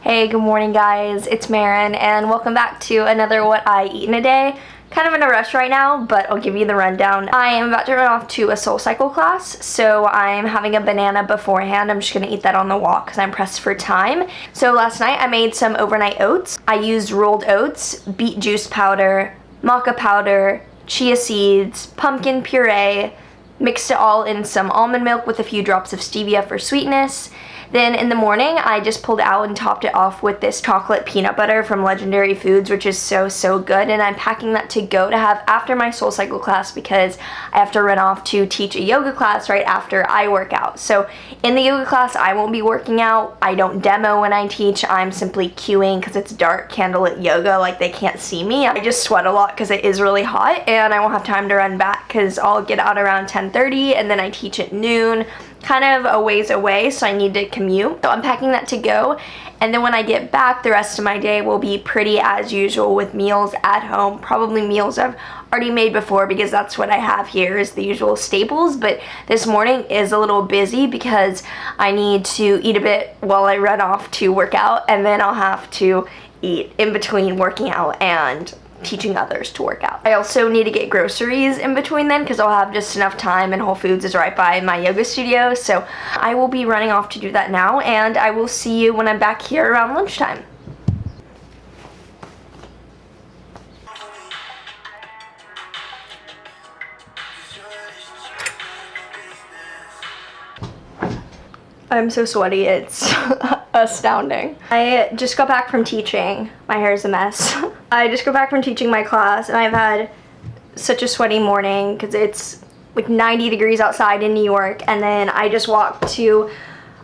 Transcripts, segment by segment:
Hey, good morning guys, it's Marin and welcome back to another What I Eat in a Day. Kind of in a rush right now, but I'll give you the rundown. I am about to run off to a SoulCycle class, so I'm having a banana beforehand. I'm just going to eat that on the walk because I'm pressed for time. So last night I made some overnight oats. I used rolled oats, beet juice powder, maca powder, chia seeds, pumpkin puree, mixed it all in some almond milk with a few drops of stevia for sweetness. Then in the morning, I just pulled it out and topped it off with this chocolate peanut butter from Legendary Foods, which is so good. And I'm packing that to go to have after my SoulCycle class because I have to run off to teach a yoga class right after I work out. So in the yoga class, I won't be working out. I don't demo when I teach. I'm simply cueing because it's dark candlelit yoga, like they can't see me. I just sweat a lot because it is really hot and I won't have time to run back because I'll get out around 10:30 and then I teach at noon. Kind of a ways away, so I need to commute. So I'm packing that to go, and then when I get back, the rest of my day will be pretty as usual with meals at home. Probably meals I've already made before because that's what I have here is the usual staples, but this morning is a little busy because I need to eat a bit while I run off to work out, and then I'll have to eat in between working out and teaching others to work out. I also need to get groceries in between then because I'll have just enough time, and Whole Foods is right by my yoga studio, so I will be running off to do that now, and I will see you when I'm back here around lunchtime. I'm so sweaty, it's astounding. I just got back from teaching. My hair is a mess. I just got back from teaching my class and I've had such a sweaty morning because it's like 90 degrees outside in New York, and then I just walked to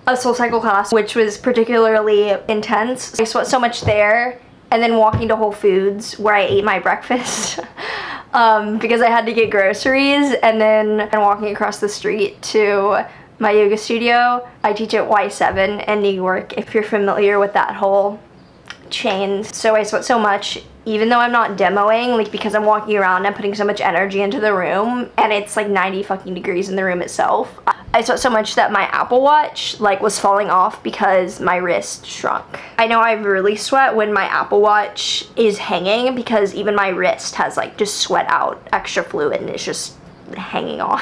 a SoulCycle class which was particularly intense. I sweat so much there, and then walking to Whole Foods where I ate my breakfast because I had to get groceries, and then walking across the street to my yoga studio. I teach at Y7 in New York, if you're familiar with that whole chain. So I sweat so much, even though I'm not demoing, like because I'm walking around, I'm putting so much energy into the room, and it's like 90 fucking degrees in the room itself. I sweat so much that my Apple Watch like was falling off because my wrist shrunk. I know I really sweat when my Apple Watch is hanging because even my wrist has like just sweat out extra fluid and it's just hanging on.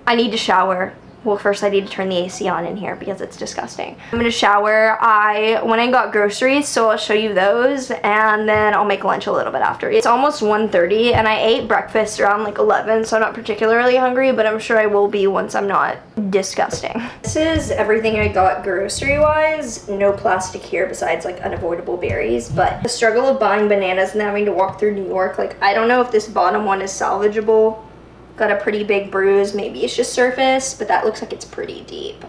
I need to shower. Well, first I need to turn the AC on in here because it's disgusting. I'm gonna shower. I went and got groceries, so I'll show you those, and then I'll make lunch a little bit after. It's almost 1:30 and I ate breakfast around like 11, so I'm not particularly hungry, but I'm sure I will be once I'm not disgusting. This is everything I got grocery-wise. No plastic here besides like unavoidable berries, but the struggle of buying bananas and having to walk through New York, like I don't know if this bottom one is salvageable. Got a pretty big bruise, maybe it's just surface, but that looks like it's pretty deep.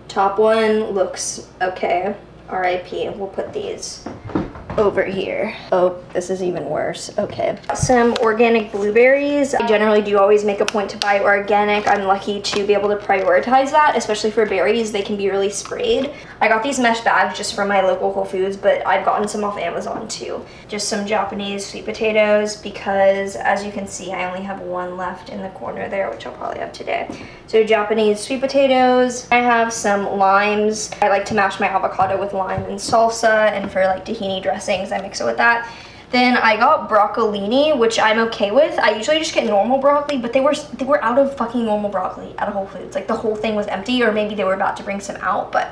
Top one looks okay. RIP, we'll put these over here. Oh, this is even worse. Okay. Some organic blueberries. I generally do always make a point to buy organic. I'm lucky to be able to prioritize that, especially for berries. They can be really sprayed. I got these mesh bags just from my local Whole Foods, but I've gotten some off Amazon too. Just some Japanese sweet potatoes because, as you can see, I only have one left in the corner there, which I'll probably have today. So Japanese sweet potatoes. I have some limes. I like to mash my avocado with lime and salsa, and for like tahini dressings, I mix it with that. Then I got broccolini, which I'm okay with. I usually just get normal broccoli, but they were out of fucking normal broccoli at Whole Foods. Like the whole thing was empty, or maybe they were about to bring some out, but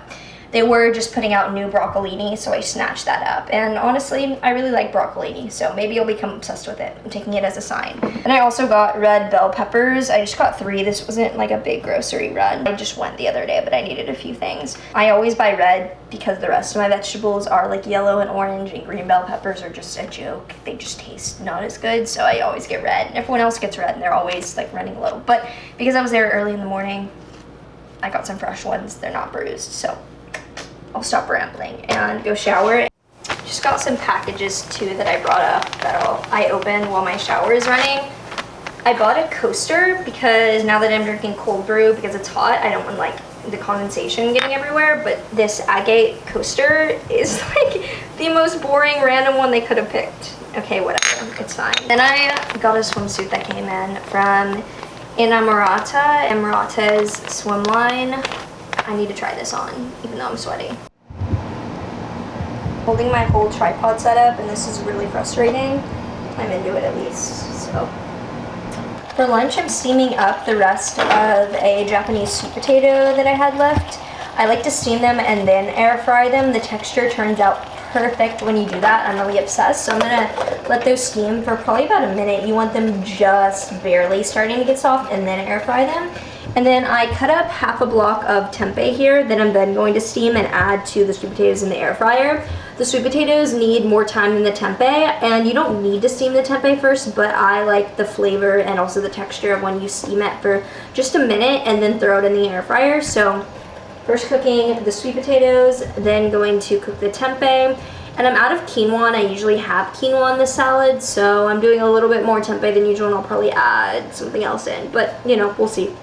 they were just putting out new broccolini, so I snatched that up. And honestly, I really like broccolini, so maybe I'll become obsessed with it. I'm taking it as a sign. And I also got red bell peppers. I just got 3. This wasn't like a big grocery run. I just went the other day, but I needed a few things. I always buy red because the rest of my vegetables are like yellow and orange, and green bell peppers are just a joke. They just taste not as good, so I always get red. And everyone else gets red, and they're always like running a little. But because I was there early in the morning, I got some fresh ones. They're not bruised, so I'll stop rambling and go shower. Just got some packages too that I brought up that I open while my shower is running. I bought a coaster because now that I'm drinking cold brew because it's hot, I don't want like the condensation getting everywhere, but this agate coaster is like the most boring random one they could have picked. Okay, whatever, it's fine. Then I got a swimsuit that came in from Inamurata's swim line. I need to try this on, even though I'm sweaty. holding my whole tripod setup, and this is really frustrating. I'm into it at least, so. For lunch, I'm steaming up the rest of a Japanese sweet potato that I had left. I like to steam them and then air fry them. The texture turns out perfect when you do that. I'm really obsessed, so I'm gonna let those steam for probably about a minute. You want them just barely starting to get soft, and then air fry them. And then I cut up half a block of tempeh here that I'm then going to steam and add to the sweet potatoes in the air fryer. The sweet potatoes need more time than the tempeh, and you don't need to steam the tempeh first, but I like the flavor and also the texture of when you steam it for just a minute and then throw it in the air fryer. So first cooking the sweet potatoes, then going to cook the tempeh. And I'm out of quinoa, and I usually have quinoa in the salad, so I'm doing a little bit more tempeh than usual, and I'll probably add something else in, but you know, we'll see.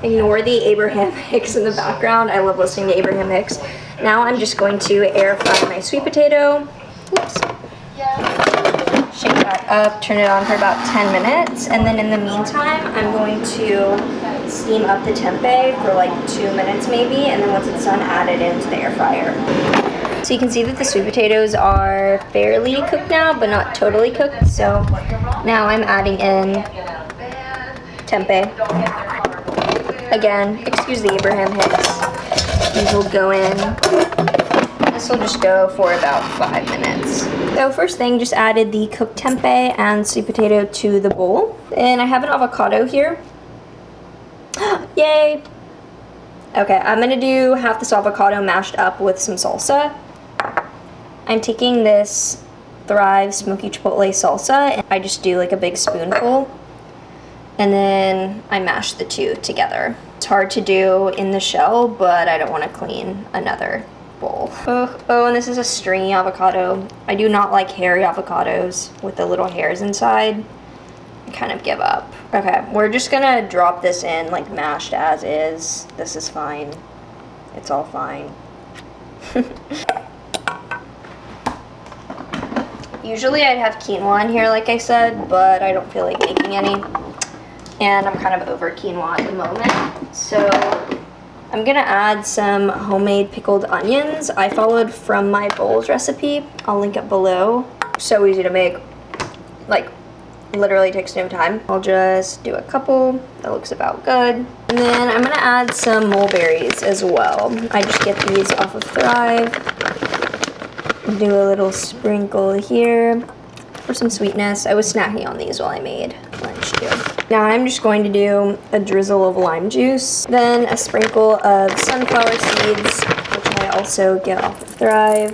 Ignore the Abraham Hicks in the background. I love listening to Abraham Hicks. Now I'm just going to air fry my sweet potato. Oops. Shake that up, turn it on for about 10 minutes, and then in the meantime, I'm going to steam up the tempeh for like 2 minutes maybe, and then once it's done, add it into the air fryer. So you can see that the sweet potatoes are fairly cooked now, but not totally cooked. So now I'm adding in tempeh. Again, excuse the Abraham Hicks. These will go in. This will just go for about 5 minutes. So first thing, just added the cooked tempeh and sweet potato to the bowl. And I have an avocado here. Yay! Okay, I'm gonna do half this avocado mashed up with some salsa. I'm taking this Thrive Smoky Chipotle salsa, and I just do like a big spoonful. And then I mash the two together. It's hard to do in the shell, but I don't want to clean another bowl. Oh, and this is a stringy avocado. I do not like hairy avocados with the little hairs inside. I kind of give up. Okay, we're just gonna drop this in like mashed as is. This is fine. It's all fine. Usually I'd have quinoa in here like I said, but I don't feel like making any. And I'm kind of over quinoa at the moment. So I'm gonna add some homemade pickled onions. I followed from my bowls recipe. I'll link it below. So easy to make, like literally takes no time. I'll just do a couple. That looks about good. And then I'm gonna add some mulberries as well. I just get these off of Thrive. Do a little sprinkle here for some sweetness. I was snacking on these while I made lunch too. Now I'm just going to do a drizzle of lime juice, then a sprinkle of sunflower seeds, which I also get off of Thrive.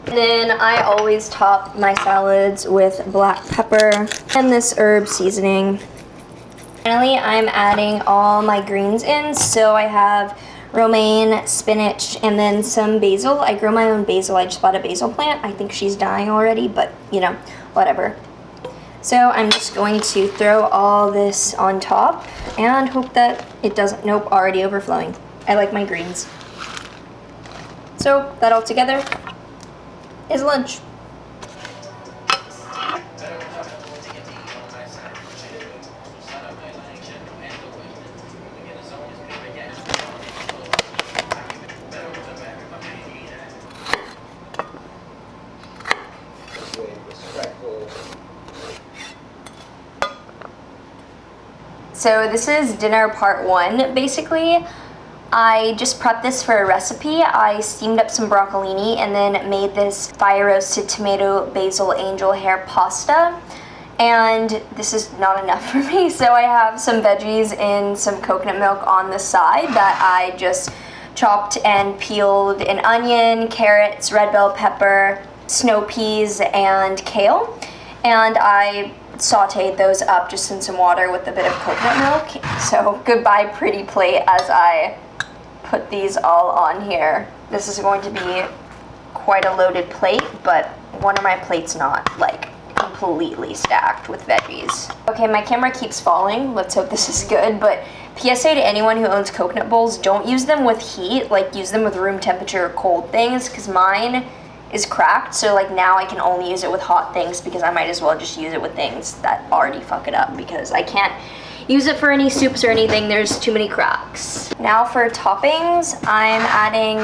And then I always top my salads with black pepper and this herb seasoning. Finally, I'm adding all my greens in, so I have romaine, spinach, and then some basil. I grow my own basil. I just bought a basil plant. I think she's dying already, but you know, whatever. So I'm just going to throw all this on top and hope that it doesn't, nope, already overflowing. I like my greens. So that all together is lunch. So this is dinner part 1, basically. I just prepped this for a recipe. I steamed up some broccolini and then made this fire roasted tomato basil angel hair pasta. And this is not enough for me, so I have some veggies in some coconut milk on the side that I just chopped and peeled: an onion, carrots, red bell pepper, snow peas, and kale. And I sauteed those up just in some water with a bit of coconut milk. So goodbye pretty plate as I put these all on here. This is going to be quite a loaded plate, but one of my plates not like completely stacked with veggies. Okay, my camera keeps falling. Let's hope this is good, but PSA to anyone who owns coconut bowls, don't use them with heat, like use them with room temperature or cold things, because mine is cracked, so like now I can only use it with hot things because I might as well just use it with things that already fuck it up, because I can't use it for any soups or anything. There's too many cracks. Now for toppings, I'm adding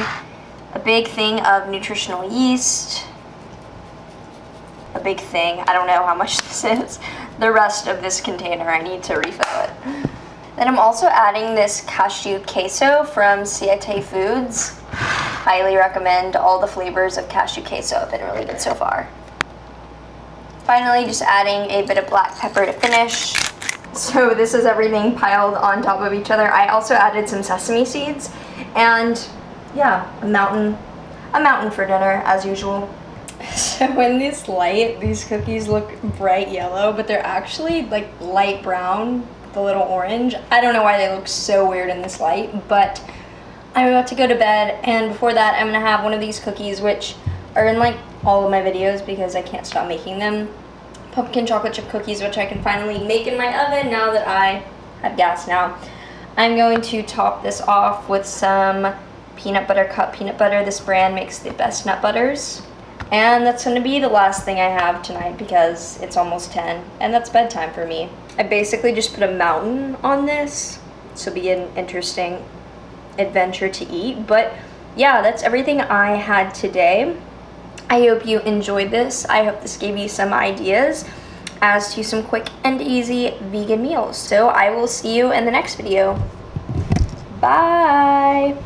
a big thing of nutritional yeast, a big thing. I don't know how much this is. The rest of this container, I need to refill it. Then I'm also adding this cashew queso from Siete Foods. Highly recommend. All the flavors of cashew queso have been really good so far. Finally, just adding a bit of black pepper to finish. So this is everything piled on top of each other. I also added some sesame seeds, and yeah, a mountain for dinner as usual. So in this light, these cookies look bright yellow, but they're actually like light brown, the little orange. I don't know why they look so weird in this light, but I'm about to go to bed, and before that I'm gonna have one of these cookies, which are in like all of my videos because I can't stop making them. Pumpkin chocolate chip cookies, which I can finally make in my oven now that I have gas now. I'm going to top this off with some peanut butter cup peanut butter. This brand makes the best nut butters. And that's going to be the last thing I have tonight because it's almost 10 and that's bedtime for me. I basically just put a mountain on this, so it'll be an interesting adventure to eat. But yeah, that's everything I had today. I hope you enjoyed this. I hope this gave you some ideas as to some quick and easy vegan meals. So I will see you in the next video. Bye!